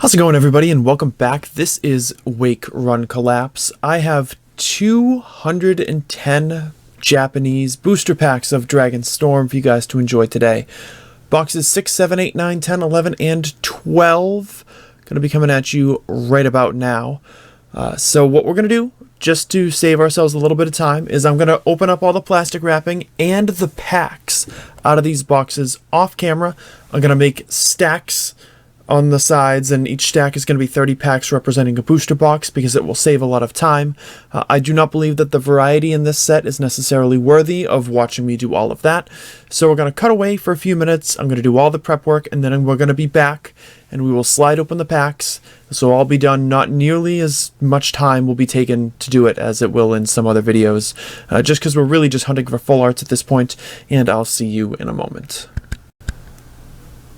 How's it going, everybody, and welcome back. This is Wake Run Collapse. I have 210 Japanese booster packs of Dragon Storm for you guys to enjoy today. Boxes 6, 7, 8, 9, 10, 11, and 12 going to be coming at you right about now. So what we're going to do, just to save ourselves a little bit of time, is I'm going to open up all the plastic wrapping and the packs out of these boxes off camera. I'm going to make stacks on the sides, and each stack is going to be 30 packs representing a booster box because it will save a lot of time. I do not believe that the variety in this set is necessarily worthy of watching me do all of that. So we're going to cut away for a few minutes. I'm going to do all the prep work, and then we're going to be back and we will slide open the packs. So I'll be done. Not nearly as much time will be taken to do it as it will in some other videos, just because we're really just hunting for full arts at this point, and I'll see you in a moment.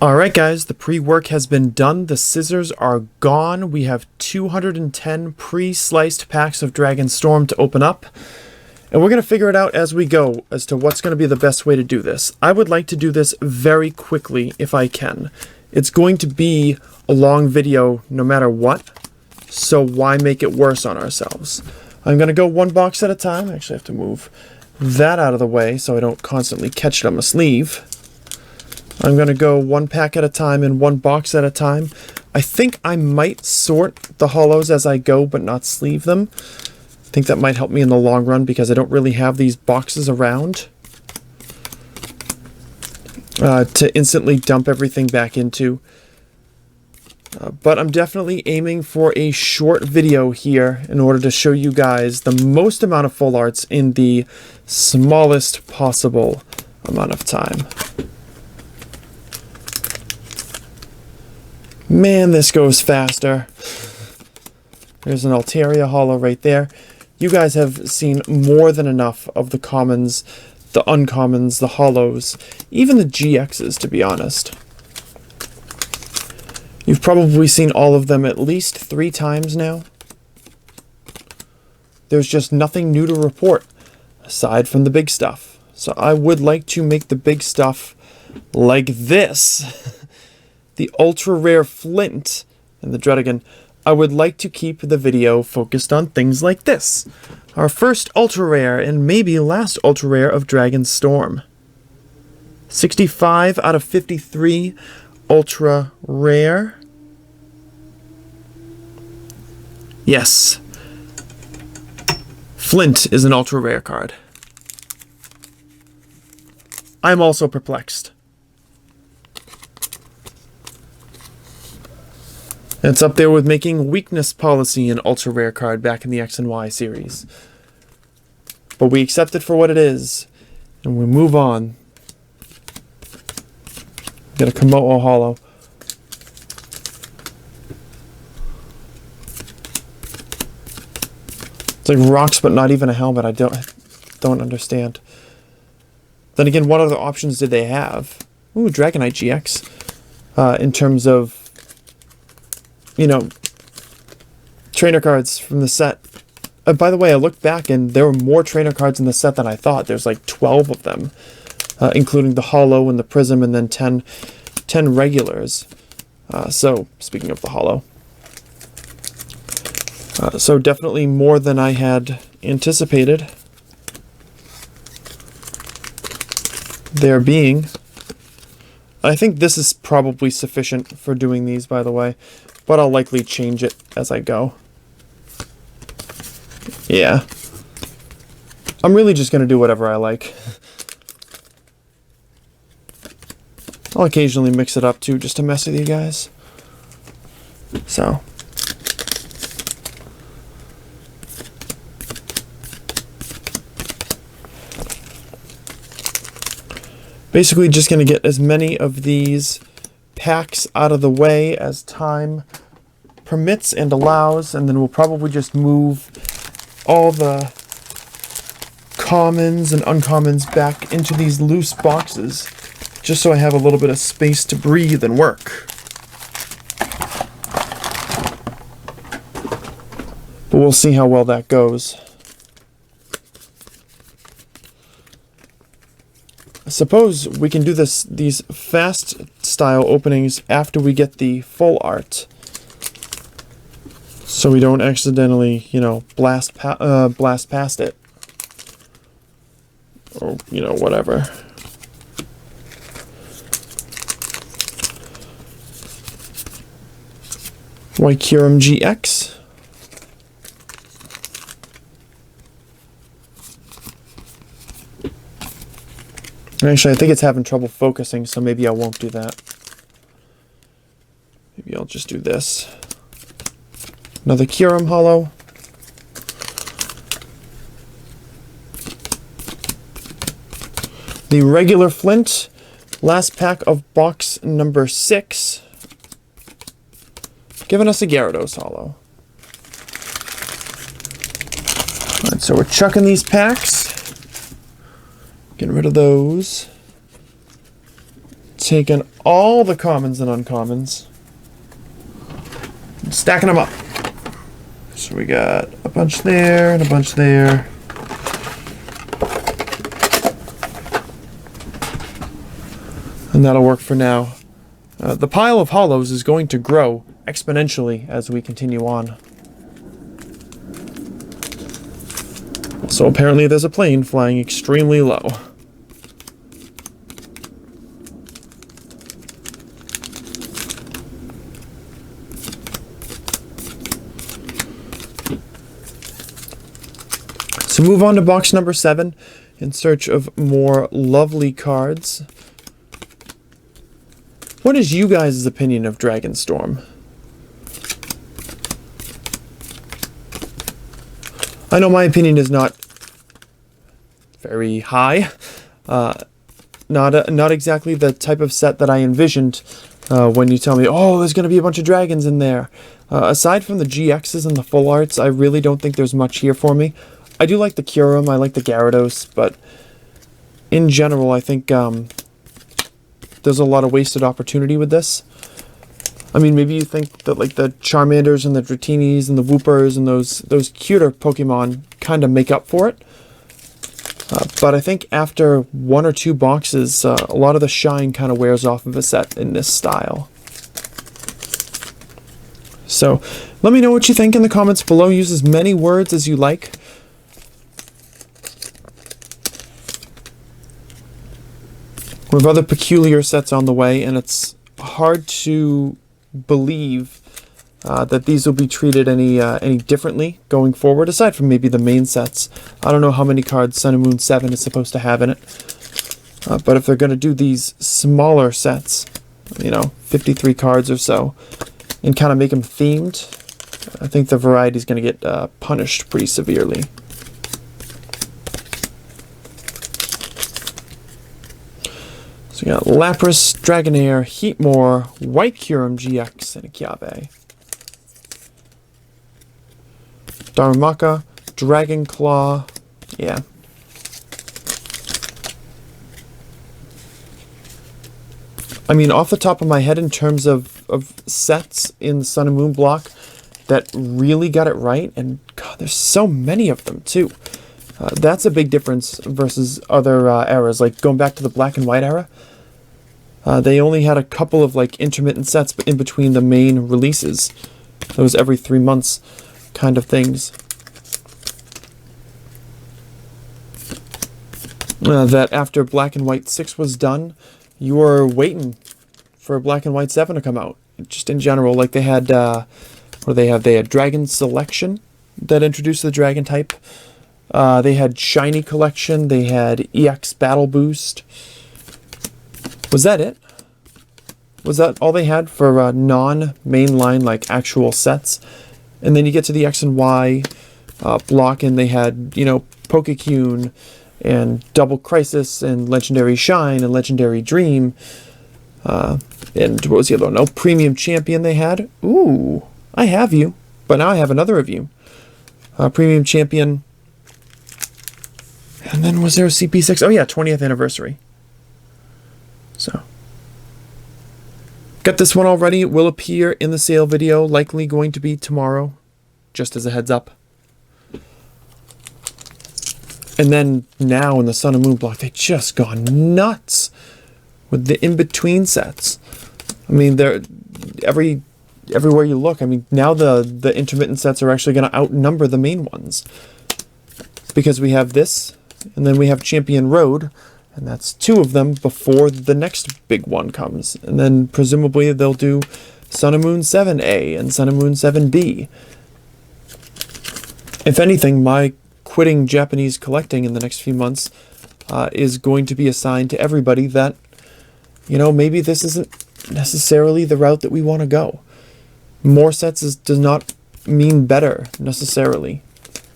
Alright guys, the pre-work has been done, the scissors are gone, we have 210 pre-sliced packs of Dragon Storm to open up, and we're going to figure it out as we go as to what's going to be the best way to do this. I would like to do this very quickly if I can. It's going to be a long video no matter what, so why make it worse on ourselves? I'm going to go one box at a time. I actually have to move that out of the way so I don't constantly catch it on my sleeve. I'm going to go one pack at a time and one box at a time. I think I might sort the hollows as I go, but not sleeve them. I think that might help me in the long run because I don't really have these boxes around to instantly dump everything back into. But I'm definitely aiming for a short video here in order to show you guys the most amount of full arts in the smallest possible amount of time. Man, this goes faster. There's an Altaria hollow right there. You guys have seen more than enough of the commons, the uncommons, the hollows, even the GXs, to be honest. You've probably seen all of them at least 3 times now. There's just nothing new to report, aside from the big stuff. So I would like to make the big stuff like this. The ultra rare Flint and the Dreadigan. I would like to keep the video focused on things like this. Our first ultra rare and maybe last ultra rare of Dragon Storm. 65 out of 53 ultra rare. Yes. Flint is an ultra rare card. I'm also perplexed. It's up there with making Weakness Policy an ultra rare card back in the X and Y series. But we accept it for what it is, and we move on. Get a Komodo hollow. It's like rocks, but not even a helmet. I don't understand. Then again, what other options did they have? Ooh, Dragonite GX. In terms of, you know, trainer cards from the set. By the way, I looked back and there were more trainer cards in the set than I thought. There's like 12 of them, including the Hollow and the Prism, and then 10 regulars. So, speaking of the Hollow. So definitely more than I had anticipated there being. I think this is probably sufficient for doing these, by the way. But I'll likely change it as I go. Yeah. I'm really just going to do whatever I like. I'll occasionally mix it up too, just to mess with you guys. So. Basically just going to get as many of these packs out of the way as time permits and allows, and then we'll probably just move all the commons and uncommons back into these loose boxes, just so I have a little bit of space to breathe and work. But we'll see how well that goes. I suppose we can do these fast style openings after we get the full art. so we don't accidentally, you know, blast past it, or, you know, whatever. White Kyurem GX. Actually, I think it's having trouble focusing, so maybe I won't do that. Maybe I'll just do this. Another Kyurem holo. The regular Flint. Last pack of box number 6. Giving us a Gyarados holo. Alright, so we're chucking these packs. Getting rid of those. Taking all the commons and uncommons. And stacking them up. So we got a bunch there and a bunch there. And that'll work for now. The pile of holos is going to grow exponentially as we continue on. So apparently there's a plane flying extremely low. So move on to box number 7 in search of more lovely cards. What is you guys' opinion of Dragonstorm? I know my opinion is not very high. Not exactly the type of set that I envisioned when you tell me, oh, there's going to be a bunch of dragons in there. Aside from the GXs and the full arts, I really don't think there's much here for me. I do like the Kyurem, I like the Gyarados, but in general, I think there's a lot of wasted opportunity with this. I mean, maybe you think that like the Charmanders and the Dratinis and the Woopers and those cuter Pokemon kind of make up for it. But I think after 1 or 2 boxes, a lot of the shine kind of wears off of a set in this style. So let me know what you think in the comments below. Use as many words as you like. We have other peculiar sets on the way, and it's hard to believe that these will be treated any differently going forward, aside from maybe the main sets. I don't know how many cards Sun and Moon 7 is supposed to have in it, but if they're going to do these smaller sets, you know, 53 cards or so, and kind of make them themed, I think the variety is going to get punished pretty severely. So we got Lapras, Dragonair, Heatmore, White Kyurem GX, and a Kiabe. Darumaka, Dragonclaw, yeah. I mean, off the top of my head, in terms of sets in the Sun and Moon block that really got it right, and God, there's so many of them too. That's a big difference versus other eras, like going back to the Black and White era. They only had a couple of like intermittent sets in between the main releases. Those every 3 months kind of things. That after Black and White 6 was done, you were waiting for Black and White 7 to come out. Just in general, like they had, they had Dragon Selection that introduced the Dragon type. They had Shiny Collection. They had EX Battle Boost. Was that it? Was that all they had for non-mainline, like, actual sets? And then you get to the X and Y block, and they had, you know, Pokecune, and Double Crisis, and Legendary Shine, and Legendary Dream. And what was the other one? No, Premium Champion they had. Ooh, I have you. But now I have another of you. Premium Champion. And then was there a CP6? Oh yeah, 20th anniversary. So, got this one already. It will appear in the sale video, likely going to be tomorrow, just as a heads up. And then now in the Sun and Moon block, they just gone nuts with the in-between sets. I mean, every everywhere you look. I mean, now the intermittent sets are actually going to outnumber the main ones. Because we have this, and then we have Champion Road, and that's 2 of them before the next big one comes. And then presumably they'll do Sun and Moon 7A and Sun and Moon 7B. If anything, my quitting Japanese collecting in the next few months is going to be a sign to everybody that, you know, maybe this isn't necessarily the route that we want to go. More sets does not mean better, necessarily.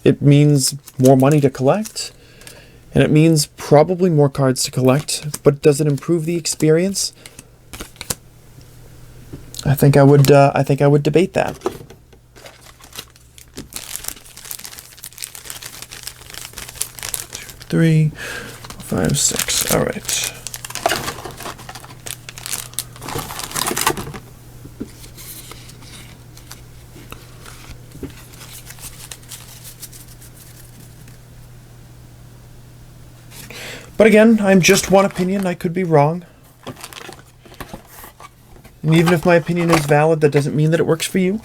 It means more money to collect, and it means probably more cards to collect, but does it improve the experience? I think I would debate that. Three, 5, 6. All right. But again, I'm just one opinion. I could be wrong. And even if my opinion is valid, that doesn't mean that it works for you.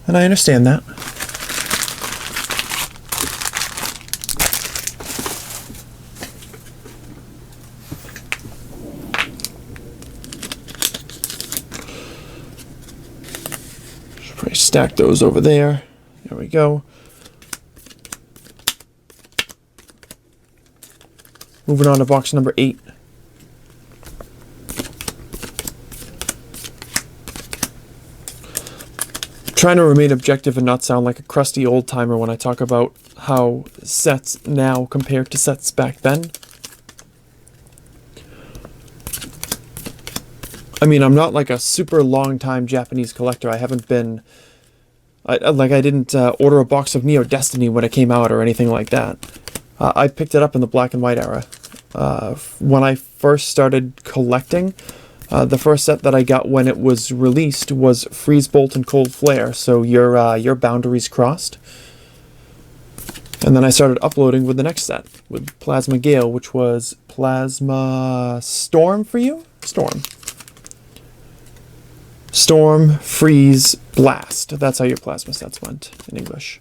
And I understand that. Should probably stack those over there. There we go. Moving on to box number 8. Trying to remain objective and not sound like a crusty old-timer when I talk about how sets now compare to sets back then. I mean, I'm not like a super long-time Japanese collector. I haven't been... I didn't order a box of Neo Destiny when it came out or anything like that. I picked it up in the black and white era. When I first started collecting, the first set that I got when it was released was Freeze Bolt and Cold Flare, so your boundaries crossed. And then I started uploading with the next set, with Plasma Gale, which was Plasma Storm for you? Storm. Storm, Freeze, Blast. That's how your plasma sets went in English.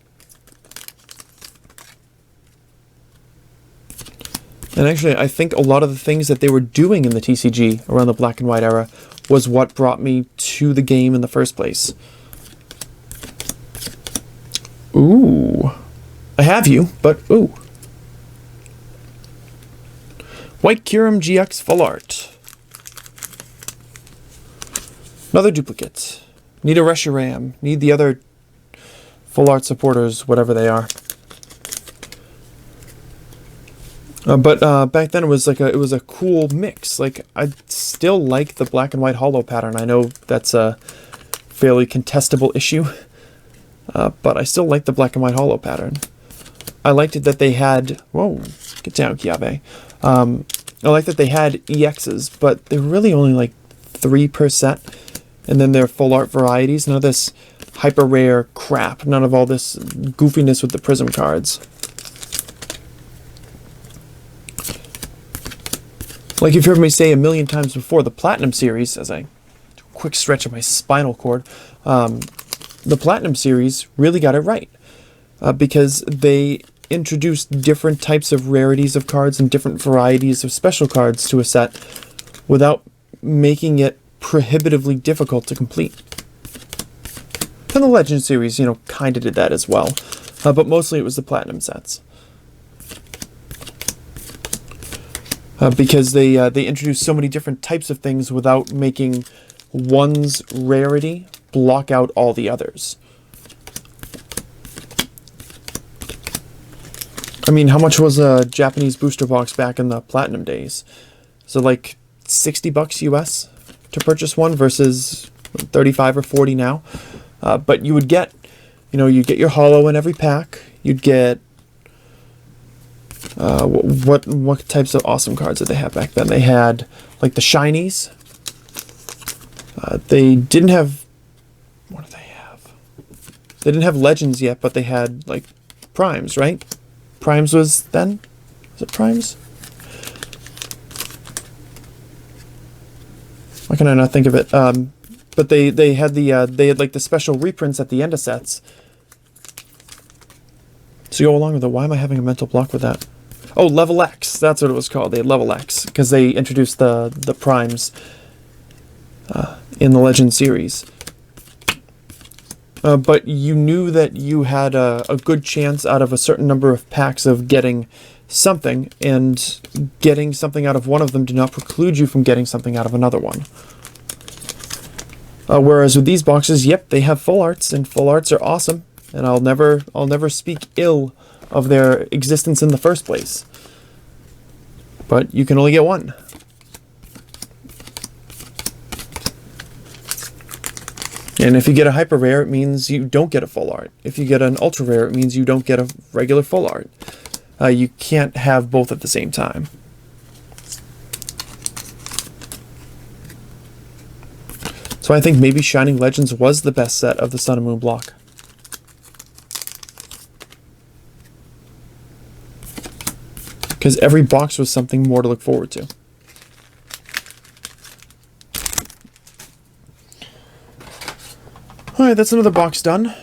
And actually, I think a lot of the things that they were doing in the TCG around the black and white era was what brought me to the game in the first place. Ooh. I have you, but ooh. White Kyurem GX Full Art. Another duplicate. Need a Reshiram. Need the other Full Art supporters, whatever they are. But back then it was like a cool mix. Like, I still like the black and white holo pattern. I know that's a fairly contestable issue, but I still like the black and white holo pattern. I liked it that they had... Whoa, get down, Kiabe. I like that they had EXs, but they're really only like 3 per set. And then they're full art varieties. None of this hyper rare crap. None of all this goofiness with the Prism cards. Like you've heard me say a million times before, the Platinum series, as I do a quick stretch of my spinal cord, the Platinum series really got it right. Because they introduced different types of rarities of cards and different varieties of special cards to a set without making it prohibitively difficult to complete. And the Legend series, you know, kind of did that as well. But mostly it was the Platinum sets. Because they introduced so many different types of things without making one's rarity block out all the others. I mean, how much was a Japanese booster box back in the Platinum days? So like $60 US to purchase one versus 35 or 40 now. But you would get, you know, you'd get your holo in every pack. You'd get what types of awesome cards did they have back then? They had like the shinies. They didn't have... What did they have? They didn't have legends yet, but they had like primes, right? Primes was then? Was it primes? Why can I not think of it? But they had like the special reprints at the end of sets. So go along with it. Why am I having a mental block with that? Oh, Level X. That's what it was called. They had Level X because they introduced the primes in the Legend series. But you knew that you had a good chance out of a certain number of packs of getting something, and getting something out of one of them did not preclude you from getting something out of another one. Whereas with these boxes, yep, they have full arts, and full arts are awesome, and I'll never speak ill of their existence in the first place. But you can only get one. And if you get a hyper rare, it means you don't get a full art. If you get an ultra rare, it means you don't get a regular full art. You can't have both at the same time. So I think maybe Shining Legends was the best set of the Sun and Moon block. Because every box was something more to look forward to. Alright, that's another box done.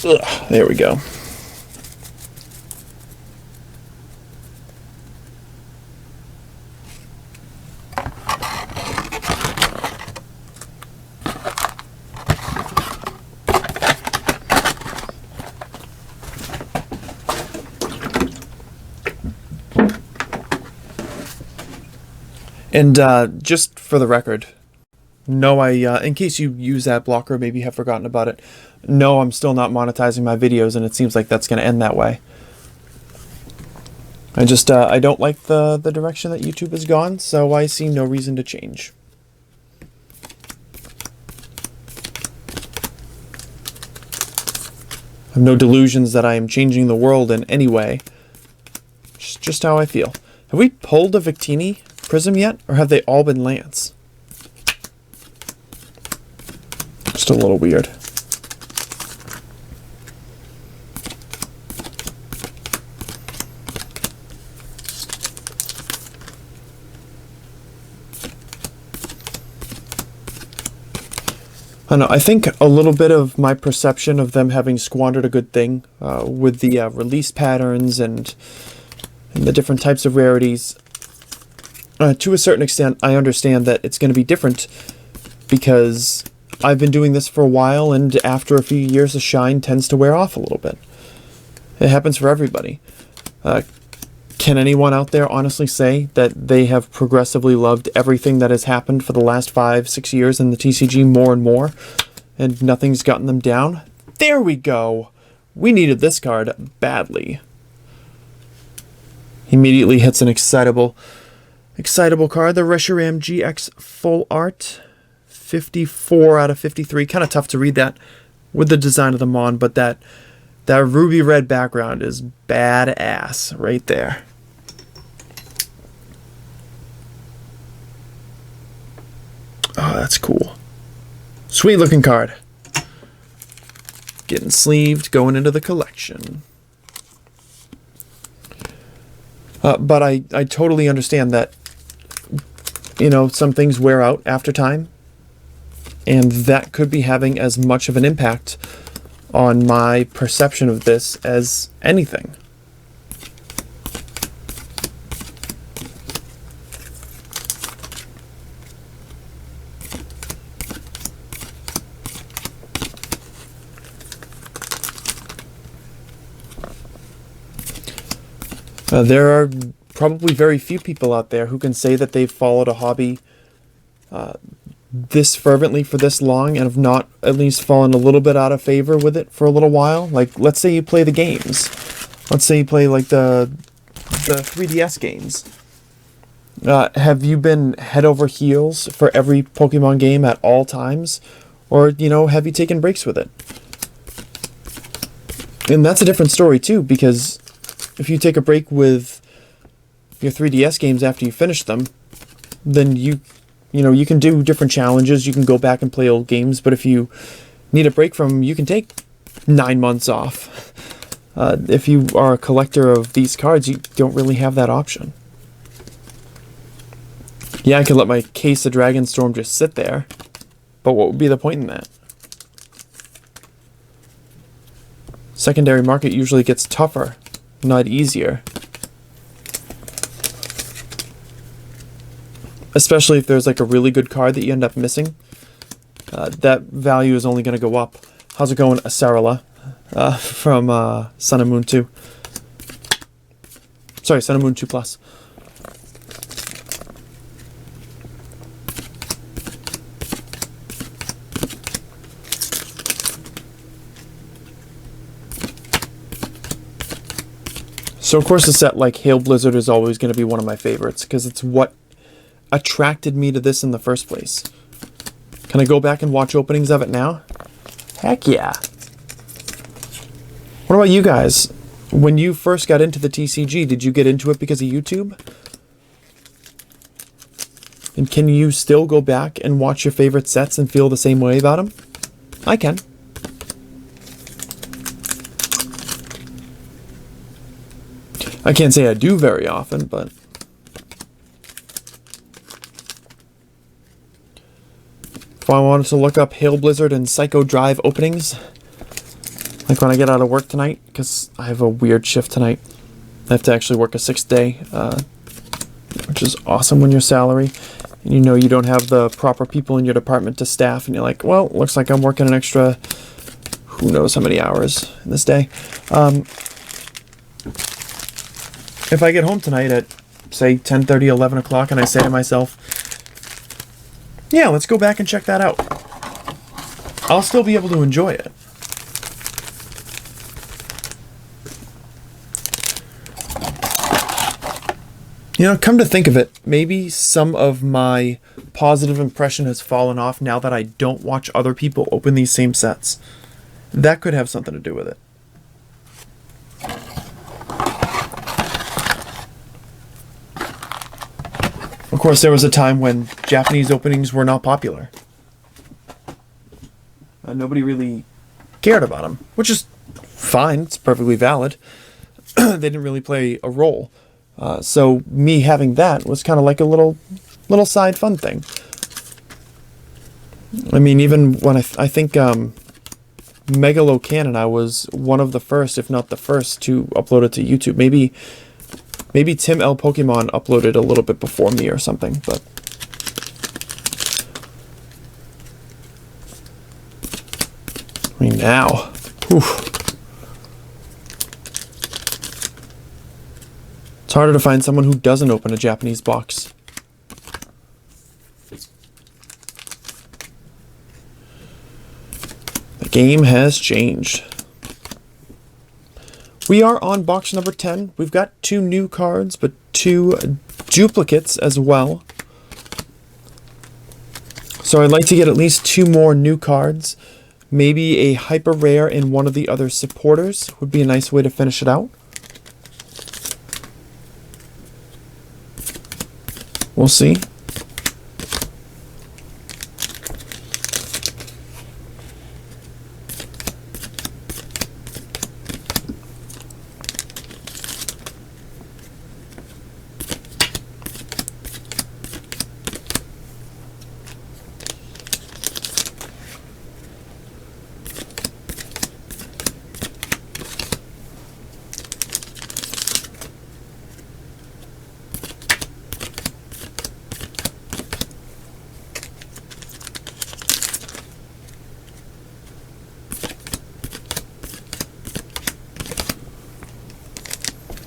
Ugh, there we go. And just for the record, no, in case you use that blocker, maybe have forgotten about it. No, I'm still not monetizing my videos, and it seems like that's going to end that way. I don't like the direction that YouTube has gone, so I see no reason to change. I have no delusions that I am changing the world in any way. It's just how I feel. Have we pulled a Victini Prism yet, or have they all been Lance? Just a little weird. I don't know, I think a little bit of my perception of them having squandered a good thing with the release patterns and the different types of rarities. To a certain extent, I understand that it's going to be different because I've been doing this for a while, and after a few years, the shine tends to wear off a little bit. It happens for everybody. Can anyone out there honestly say that they have progressively loved everything that has happened for the last 5-6 years in the TCG more and more, and nothing's gotten them down? There we go! We needed this card badly. Immediately hits an excitable card, the Reshiram GX Full Art. 54 out of 53. Kind of tough to read that with the design of the Mon, but that ruby red background is badass right there. Oh, that's cool. Sweet looking card. Getting sleeved, going into the collection. But I totally understand that, you know, some things wear out after time, and that could be having as much of an impact on my perception of this as anything. There are probably very few people out there who can say that they've followed a hobby this fervently for this long and have not at least fallen a little bit out of favor with it for a little while. Like, let's say you play the games. Let's say you play like the 3DS games. Have you been head over heels for every Pokemon game at all times? Or, you know, have you taken breaks with it? And that's a different story too, because if you take a break with your 3DS games after you finish them, then you can do different challenges. You can go back and play old games, but if you need a break from them, you can take 9 months off. If you are a collector of these cards, you don't really have that option. Yeah, I could let my case of Dragonstorm just sit there, but what would be the point in that? Secondary market usually gets tougher, not easier. Especially if there's like a really good card that you end up missing. That value is only going to go up. How's it going, Asarala? From Sun and Moon 2. Sorry, Sun and Moon 2 Plus. So of course a set like Hail Blizzard is always going to be one of my favorites, because it's what attracted me to this in the first place. Can I go back and watch openings of it now? Heck yeah. What about you guys? When you first got into the TCG, did you get into it because of YouTube? And can you still go back and watch your favorite sets and feel the same way about them? I can. I can't say I do very often, but... if I wanted to look up Hail Blizzard and Psycho Drive openings, like when I get out of work tonight, because I have a weird shift tonight. I have to actually work a 6th day, which is awesome when you're salary. And you know you don't have the proper people in your department to staff, and you're like, well, looks like I'm working an extra who knows how many hours in this day. If I get home tonight at, say, 10:30, 11 o'clock, and I say to myself, yeah, let's go back and check that out, I'll still be able to enjoy it. You know, come to think of it, maybe some of my positive impression has fallen off now that I don't watch other people open these same sets. That could have something to do with it. Of course, there was a time when Japanese openings were not popular. Nobody really cared about them, which is fine. It's perfectly valid. They didn't really play a role. So me having that was kind of like a little side fun thing. I mean, even when I think Megalo Cannon, I was one of the first, if not the first, to upload it to YouTube. Maybe Tim L. Pokemon uploaded a little bit before me or something, but... I mean, now. Whew. It's harder to find someone who doesn't open a Japanese box. The game has changed. We are on box number 10. We've got 2 new cards, but 2 duplicates as well. So I'd like to get at least 2 more new cards. Maybe a hyper rare in one of the other supporters would be a nice way to finish it out. We'll see.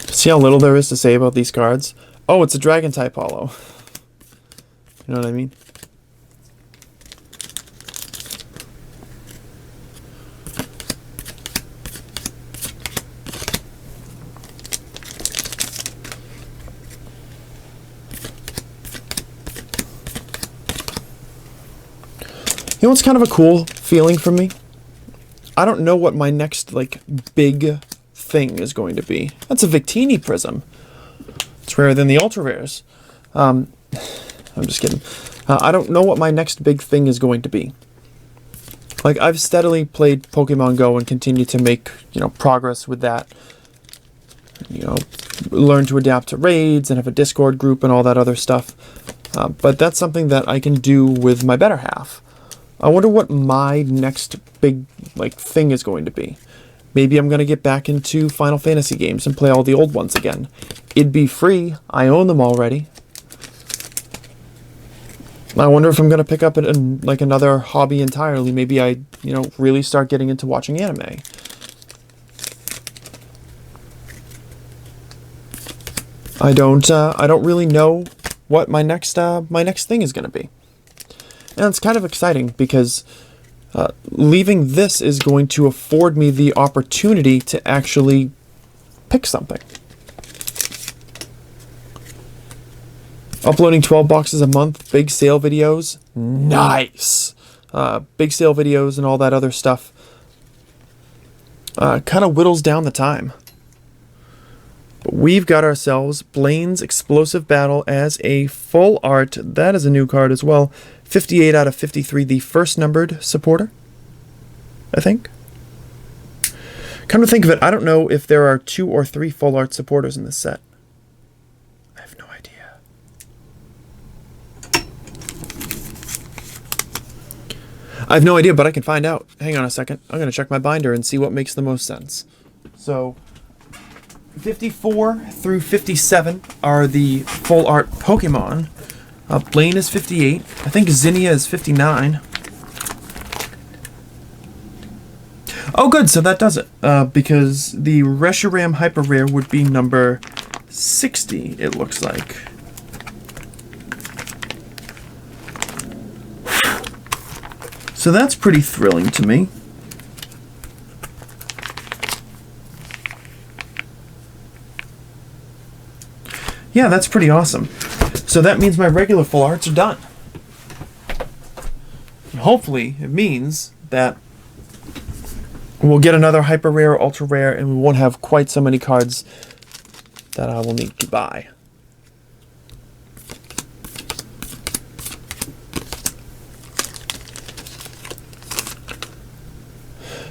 See how little there is to say about these cards? Oh, it's a Dragon type holo. You know what I mean? You know what's kind of a cool feeling for me? I don't know what my next, like, big thing is going to be. That's a Victini Prism. It's rarer than the ultra rares. I'm just kidding. I don't know what my next big thing is going to be. Like, I've steadily played Pokemon Go and continued to make, progress with that. Learn to adapt to raids and have a Discord group and all that other stuff. But that's something that I can do with my better half. I wonder what my next big, thing is going to be. Maybe I'm going to get back into Final Fantasy games and play all the old ones again. It'd be free. I own them already. I wonder if I'm going to pick up another hobby entirely. Maybe I, really start getting into watching anime. I don't really know what my next thing is going to be. And it's kind of exciting because leaving this is going to afford me the opportunity to actually pick something. Uploading 12 boxes a month, big sale videos, nice. Big sale videos and all that other stuff kind of whittles down the time. But we've got ourselves Blaine's Explosive Battle as a full art. That is a new card as well. 58 out of 53, the first numbered supporter, I think. Come to think of it, I don't know if there are 2 or 3 full art supporters in this set. I have no idea. I have no idea, but I can find out. Hang on a second. I'm going to check my binder and see what makes the most sense. So, 54 through 57 are the full art Pokemon. Blaine is 58. I think Zinnia is 59. Oh, good. So that does it. Because the Reshiram Hyper Rare would be number 60, it looks like. So that's pretty thrilling to me. Yeah, that's pretty awesome. So that means my regular full arts are done. And hopefully, it means that we'll get another hyper rare or ultra rare, and we won't have quite so many cards that I will need to buy.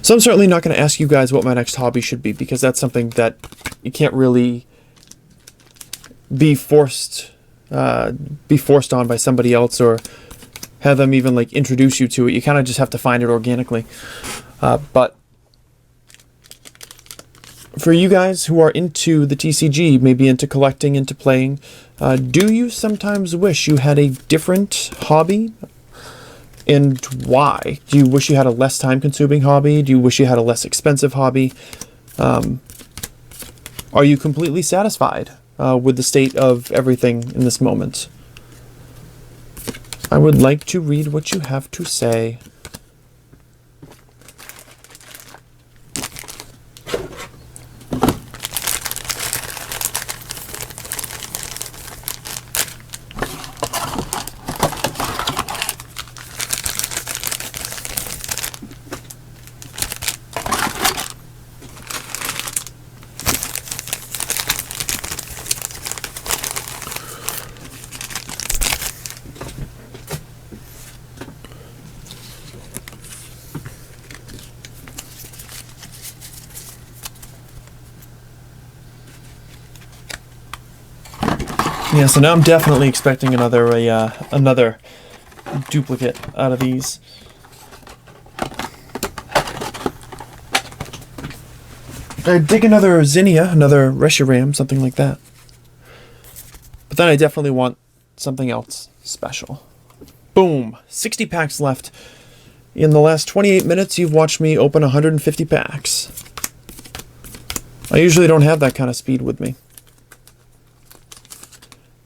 So I'm certainly not going to ask you guys what my next hobby should be, because that's something that you can't really be forced on by somebody else or have them even introduce you to it. You kind of just have to find it organically. But for you guys who are into the TCG, maybe into collecting, into playing, do you sometimes wish you had a different hobby? And why? Do you wish you had a less time-consuming hobby? Do you wish you had a less expensive hobby? Are you completely satisfied with the state of everything in this moment? I would like to read what you have to say. Yeah, so now I'm definitely expecting another duplicate out of these. I'd dig another Zinnia, another Reshiram, something like that. But then I definitely want something else special. Boom! 60 packs left. In the last 28 minutes, you've watched me open 150 packs. I usually don't have that kind of speed with me.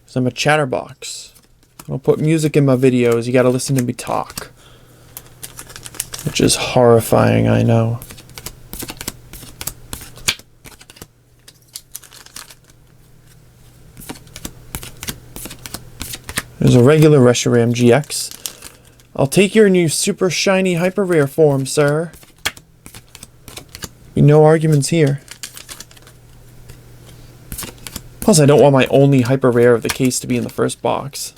So I'm a chatterbox. I'll put music in my videos. You gotta listen to me talk. Which is horrifying, I know. There's a regular Reshiram GX. I'll take your new super shiny hyper rare form, sir. No arguments here. Plus, I don't want my only hyper rare of the case to be in the first box.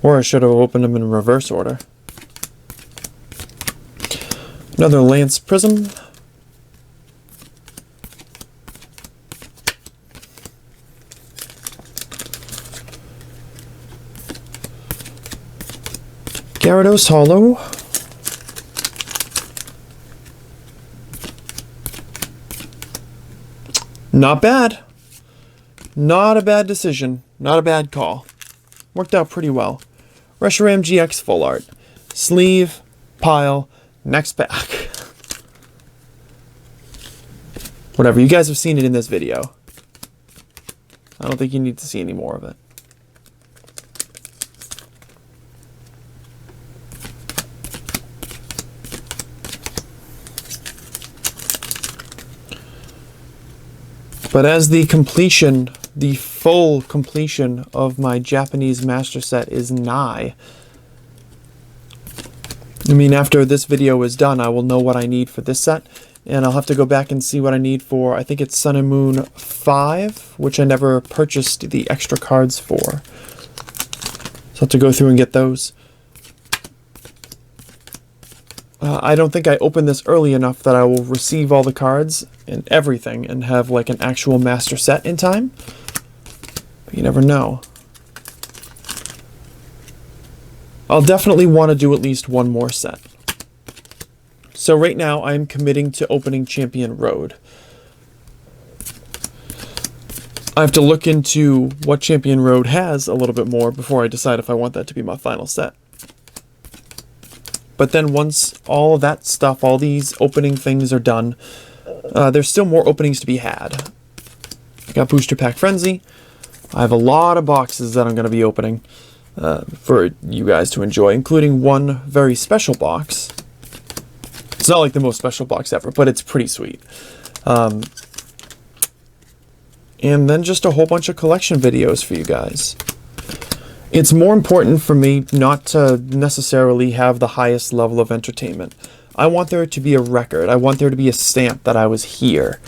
Or I should have opened them in reverse order. Another Lance Prism. Gyarados Hollow. Not bad. Not a bad decision. Not a bad call. Worked out pretty well. Reshiram GX Full Art. Sleeve, pile, next pack. Whatever, you guys have seen it in this video. I don't think you need to see any more of it. But as the completion, the full completion of my Japanese master set is nigh. I mean, after this video is done, I will know what I need for this set, and I'll have to go back and see what I need for, I think it's Sun and Moon 5, which I never purchased the extra cards for. So I'll have to go through and get those. I don't think I opened this early enough that I will receive all the cards and everything and have like an actual master set in time. But you never know. I'll definitely want to do at least one more set. So right now I'm committing to opening Champion Road. I have to look into what Champion Road has a little bit more before I decide if I want that to be my final set. But then once all of that stuff, all these opening things are done, there's still more openings to be had. I got Booster Pack Frenzy. I have a lot of boxes that I'm going to be opening for you guys to enjoy, including one very special box. It's not like the most special box ever, but it's pretty sweet. And then just a whole bunch of collection videos for you guys. It's more important for me not to necessarily have the highest level of entertainment. I want there to be a record. I want there to be a stamp that I was here,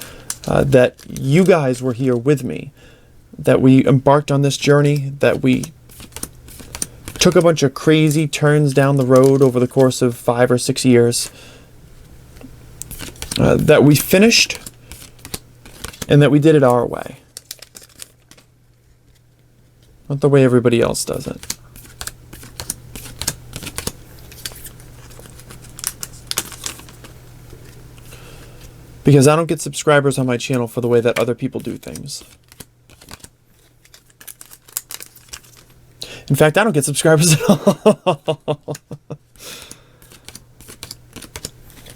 that you guys were here with me, that we embarked on this journey, that we took a bunch of crazy turns down the road over the course of 5 or 6 years, that we finished, and that we did it our way. Not the way everybody else does it. Because I don't get subscribers on my channel for the way that other people do things. In fact, I don't get subscribers at all.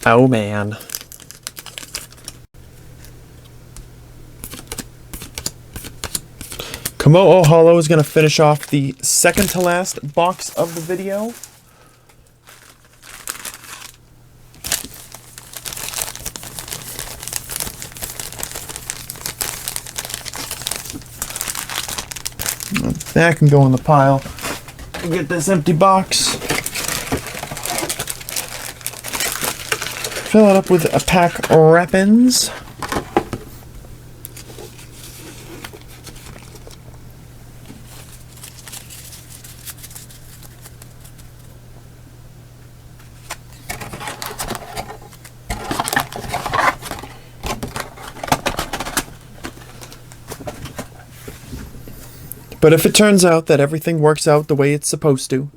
Oh man. Komodo Hollow is going to finish off the second to last box of the video. That can go in the pile. Get this empty box. Fill it up with a pack of wrappings. But if it turns out that everything works out the way it's supposed to,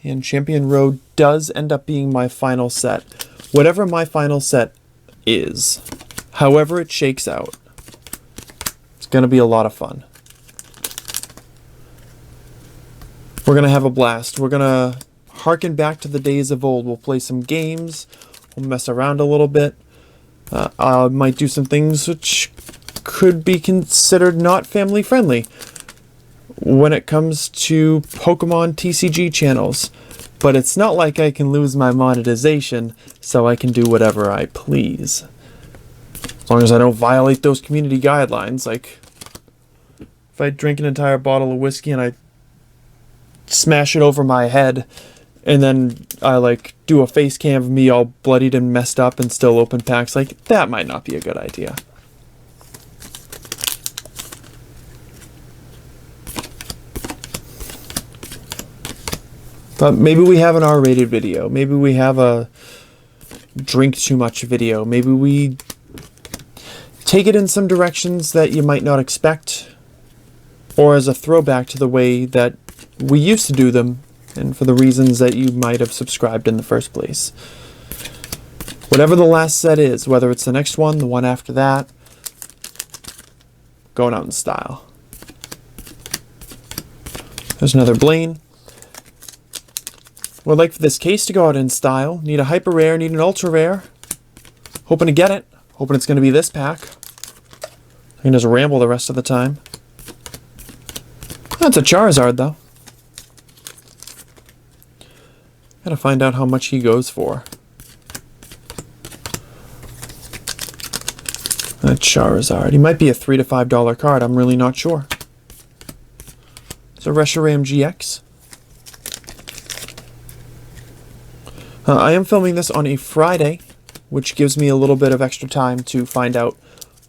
and Champion Road does end up being my final set, whatever my final set is, however it shakes out, it's going to be a lot of fun. We're going to have a blast. We're going to harken back to the days of old. We'll play some games. We'll mess around a little bit. I might do some things which could be considered not family friendly when it comes to Pokemon TCG channels, but it's not like I can lose my monetization, so I can do whatever I please. As long as I don't violate those community guidelines, like if I drink an entire bottle of whiskey and I smash it over my head, and then I do a face cam of me all bloodied and messed up and still open packs, that might not be a good idea. But maybe we have an R-rated video. Maybe we have a drink too much video. Maybe we take it in some directions that you might not expect, or as a throwback to the way that we used to do them, and for the reasons that you might have subscribed in the first place. Whatever the last set is, whether it's the next one, the one after that, going out in style. There's another Blaine. Would like for this case to go out in style. Need a hyper rare, need an ultra rare. Hoping to get it. Hoping it's going to be this pack. I can just ramble the rest of the time. That's a Charizard, though. Gotta find out how much he goes for. A Charizard. He might be a $3 to $5 card. I'm really not sure. It's a Reshiram GX. I am filming this on a Friday, which gives me a little bit of extra time to find out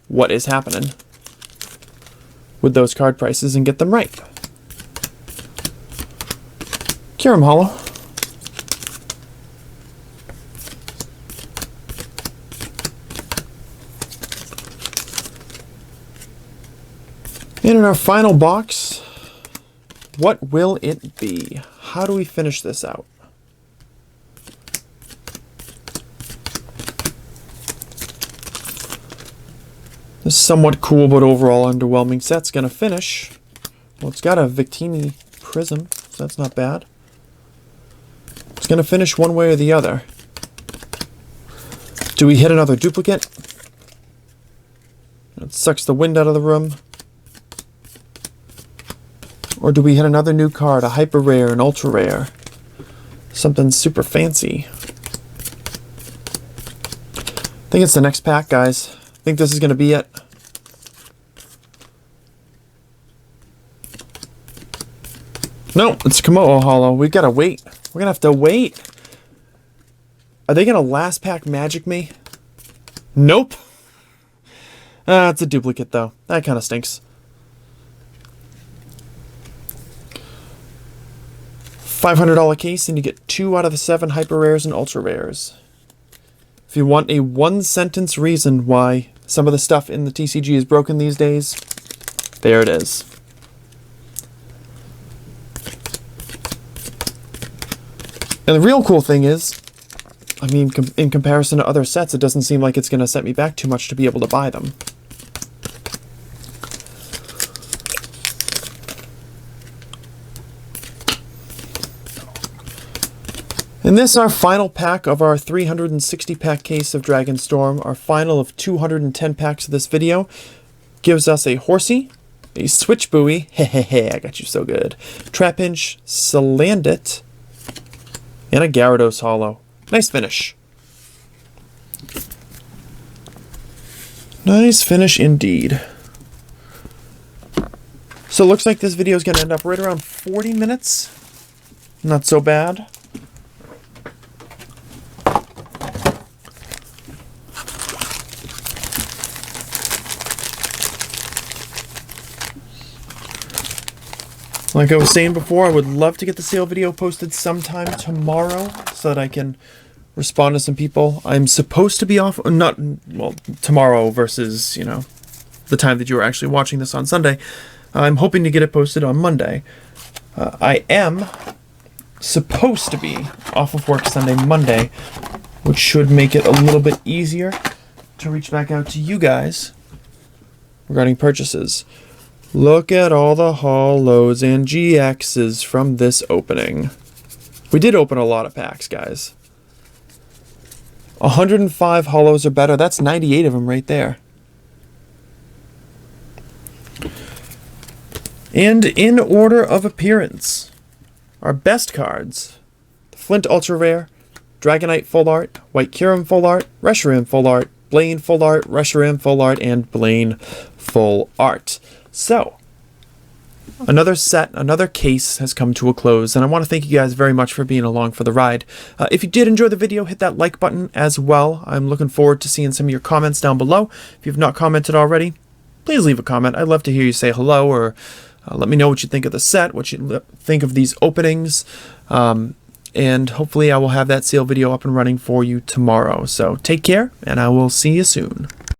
what is happening with those card prices and get them right. Kyurem Hollow. And in our final box, what will it be? How do we finish this out? This somewhat cool but overall underwhelming set's gonna finish. Well, it's got a Victini Prism, so that's not bad. It's gonna finish one way or the other. Do we hit another duplicate? It sucks the wind out of the room. Or do we hit another new card, a hyper rare, an ultra rare? Something super fancy. I think it's the next pack, guys. I think this is going to be it. No, it's Komodo Hollow. We've got to wait. We're going to have to wait. Are they going to last pack magic me? Nope. It's a duplicate, though. That kind of stinks. $500 case, and you get 2 out of the 7 hyper rares and ultra rares. If you want a one-sentence reason why some of the stuff in the TCG is broken these days, there it is. And the real cool thing is, I mean, in comparison to other sets, it doesn't seem like it's going to set me back too much to be able to buy them. And this, our final pack of our 360 pack case of Dragonstorm, our final of 210 packs of this video, gives us a Horsey, a Switch Buoy, hehehe, I got you so good, Trapinch, Salandit, and a Gyarados Hollow. Nice finish. Nice finish indeed. So it looks like this video is going to end up right around 40 minutes. Not so bad. Like I was saying before, I would love to get the sale video posted sometime tomorrow so that I can respond to some people. I'm supposed to be off, not, well, tomorrow versus, you know, the time that you are actually watching this on Sunday. I'm hoping to get it posted on Monday. I am supposed to be off of work Sunday, Monday, which should make it a little bit easier to reach back out to you guys regarding purchases. Look at all the Hollows and GXs from this opening. We did open a lot of packs, guys. 105 Hollows or better. That's 98 of them right there. And in order of appearance, our best cards: the Flint Ultra Rare, Dragonite Full Art, White Kyurem Full Art, Reshiram Full Art, Blaine Full Art, Reshiram Full Art, and Blaine Full Art. So, another set, another case has come to a close, and I want to thank you guys very much for being along for the ride. If you did enjoy the video, hit that like button as well. I'm looking forward to seeing some of your comments down below. If you've not commented already, please leave a comment. I'd love to hear you say hello, or let me know what you think of the set, what you think of these openings. and hopefully I will have that sale video up and running for you tomorrow. So take care, and I will see you soon.